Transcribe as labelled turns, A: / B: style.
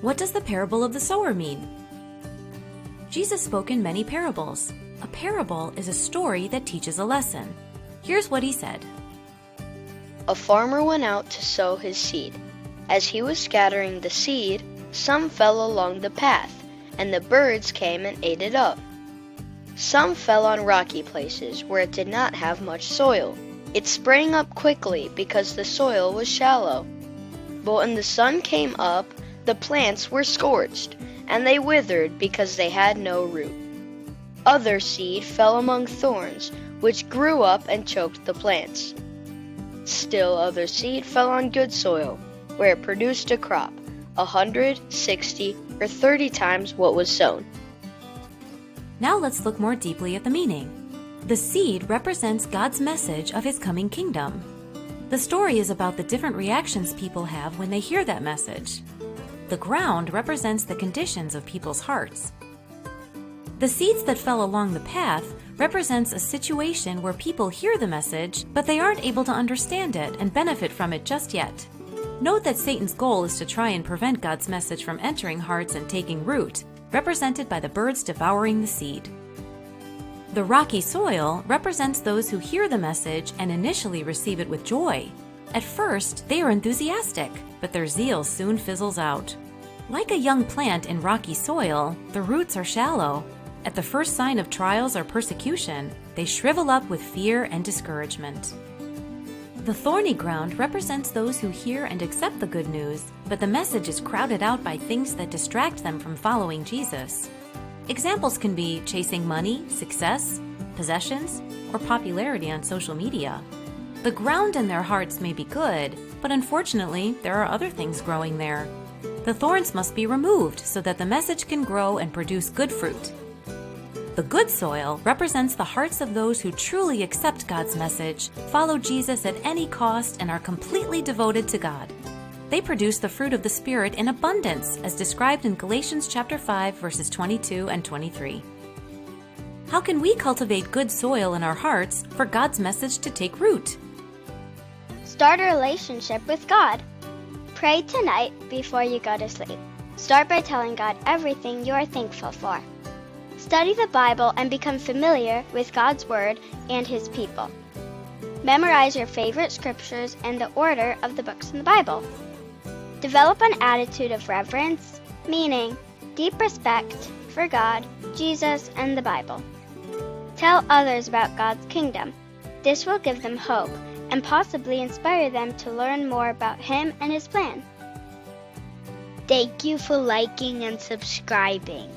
A: What does the parable of the sower mean? Jesus spoke in many parables. A parable is a story that teaches a lesson. Here's what he said.
B: A farmer went out to sow his seed. As he was scattering the seed, some fell along the path, and the birds came and ate it up. Some fell on rocky places where it did not have much soil. It sprang up quickly because the soil was shallow. But when the sun came up, the plants were scorched, and they withered because they had no root. Other seed fell among thorns, which grew up and choked the plants. Still other seed fell on good soil, where it produced a crop, 100, 60, or 30 times what was sown.
A: Now let's look more deeply at the meaning. The seed represents God's message of His coming kingdom. The story is about the different reactions people have when they hear that message. The ground represents the conditions of people's hearts. The seeds that fell along the path represents a situation where people hear the message, but they aren't able to understand it and benefit from it just yet. Note that Satan's goal is to try and prevent God's message from entering hearts and taking root, represented by the birds devouring the seed. The rocky soil represents those who hear the message and initially receive it with joy. At first, they are enthusiastic, but their zeal soon fizzles out. Like a young plant in rocky soil, the roots are shallow. At the first sign of trials or persecution, they shrivel up with fear and discouragement. The thorny ground represents those who hear and accept the good news, but the message is crowded out by things that distract them from following Jesus. Examples can be chasing money, success, possessions, or popularity on social media. The ground in their hearts may be good, but unfortunately, there are other things growing there. The thorns must be removed so that the message can grow and produce good fruit. The good soil represents the hearts of those who truly accept God's message, follow Jesus at any cost, and are completely devoted to God. They produce the fruit of the Spirit in abundance, as described in Galatians chapter 5, verses 22 and 23. How can we cultivate good soil in our hearts for God's message to take root?
C: Start a relationship with God. Pray tonight before you go to sleep. Start by telling God everything you are thankful for. Study the Bible and become familiar with God's Word and His people. Memorize your favorite scriptures and the order of the books in the Bible. Develop an attitude of reverence, meaning deep respect for God, Jesus, and the Bible. Tell others about God's kingdom. This will give them hope and possibly inspire them to learn more about Him and His plan. Thank you for liking and subscribing.